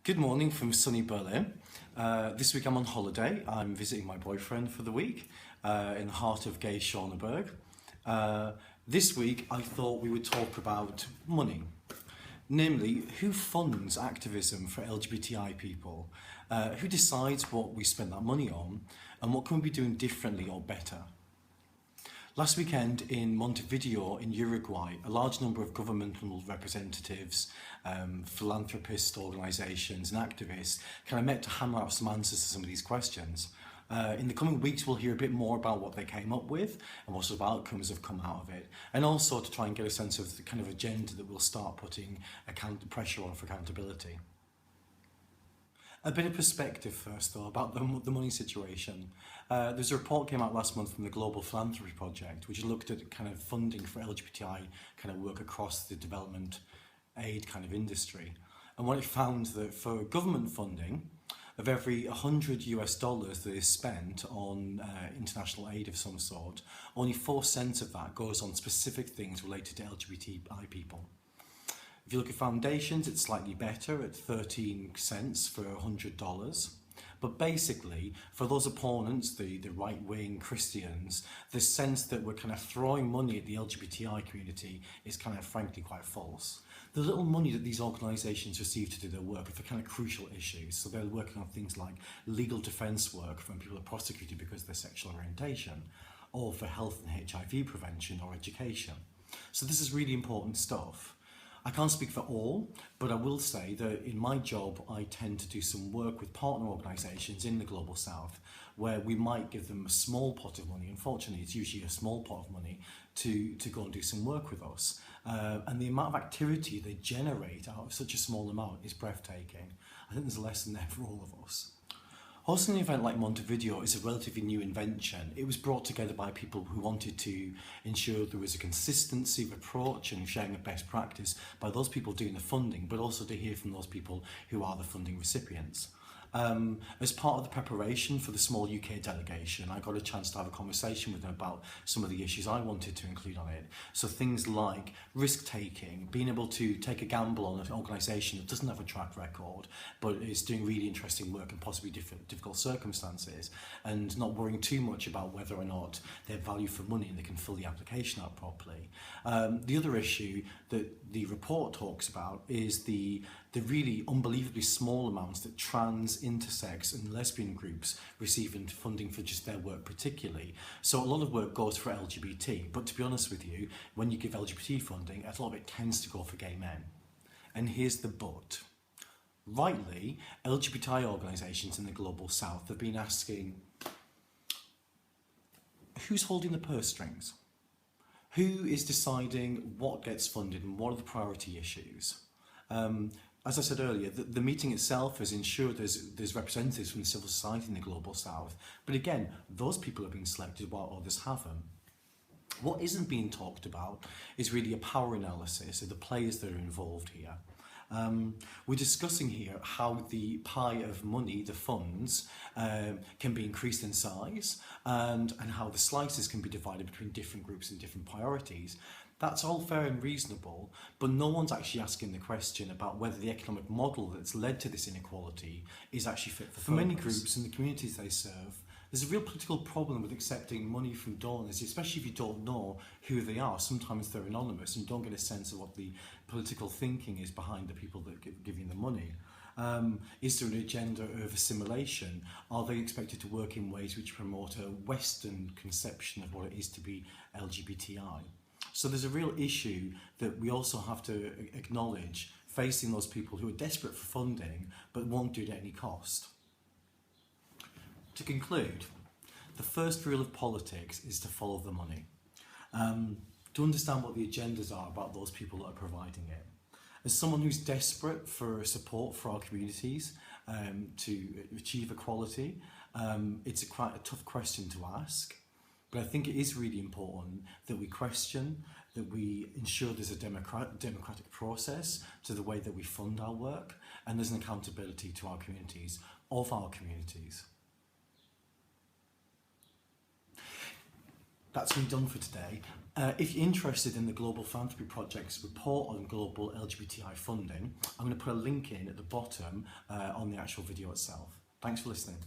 Good morning from sunny Berlin. This week I'm on holiday. I'm visiting my boyfriend for the week in the heart of gay Schöneberg. This week I thought we would talk about money. Namely, who funds activism for LGBTI people? Who decides what we spend that money on? And what can we be doing differently or better? Last weekend in Montevideo in Uruguay, a large number of governmental representatives, philanthropist organisations and activists kind of met to hammer out some answers to some of these questions. In the coming weeks we'll hear a bit more about what they came up with and what sort of outcomes have come out of it, and also to try and get a sense of the kind of agenda that we'll start putting pressure on for accountability. A bit of perspective first though about the money situation. There's a report came out last month from the Global Philanthropy Project which looked at kind of funding for LGBTI kind of work across the development aid kind of industry. And what it found that for government funding, of every $100 that is spent on international aid of some sort, only 4 cents of that goes on specific things related to LGBTI people. If you look at foundations, it's slightly better at 13 cents for $100. But basically, for those opponents, the right-wing Christians, the sense that we're kind of throwing money at the LGBTI community is kind of frankly quite false. The little money that these organisations receive to do their work are for kind of crucial issues. So they're working on things like legal defence work when people are prosecuted because of their sexual orientation, or for health and HIV prevention or education. So this is really important stuff. I can't speak for all, but I will say that in my job I tend to do some work with partner organisations in the Global South where we might give them a small pot of money. Unfortunately, it's usually a small pot of money to go and do some work with us. And the amount of activity they generate out of such a small amount is breathtaking. I think there's a lesson there for all of us. Hosting an event like Montevideo is a relatively new invention. It was brought together by people who wanted to ensure there was a consistency of approach and sharing of best practice by those people doing the funding, but also to hear from those people who are the funding recipients. As part of the preparation for the small UK delegation, I got a chance to have a conversation with them about some of the issues I wanted to include on it. So things like risk-taking, being able to take a gamble on an organisation that doesn't have a track record, but is doing really interesting work in possibly difficult circumstances, and not worrying too much about whether or not they have value for money and they can fill the application out properly. The other issue that the report talks about is the really unbelievably small amounts that trans, intersex and lesbian groups receive in funding for just their work particularly. So a lot of work goes for LGBT, but to be honest with you, when you give LGBT funding, a lot of it tends to go for gay men. And here's the but. Rightly, LGBTI organisations in the Global South have been asking, who's holding the purse strings? Who is deciding what gets funded and what are the priority issues? As I said earlier, the meeting itself has ensured there's representatives from the civil society in the Global South, but again, those people have been selected while others haven't. What isn't being talked about is really a power analysis of the players that are involved here. We're discussing here how the pie of money, the funds, can be increased in size and how the slices can be divided between different groups and different priorities. That's all fair and reasonable, but no one's actually asking the question about whether the economic model that's led to this inequality is actually fit for many groups and the communities they serve. There's a real political problem with accepting money from donors, especially if you don't know who they are. Sometimes they're anonymous and you don't get a sense of what the political thinking is behind the people that are giving the money. Is there an agenda of assimilation? Are they expected to work in ways which promote a Western conception of what it is to be LGBTI? So there's a real issue that we also have to acknowledge facing those people who are desperate for funding but won't do it at any cost. To conclude, the first rule of politics is to follow the money. To understand what the agendas are about those people that are providing it. As someone who's desperate for support for our communities to achieve equality, it's quite a tough question to ask. But I think it is really important that we question, that we ensure there's a democratic process to the way that we fund our work, and there's an accountability to our communities, of our communities. That's me done for today. If you're interested in the Global Philanthropy Project's report on global LGBTI funding, I'm going to put a link in at the bottom on the actual video itself. Thanks for listening.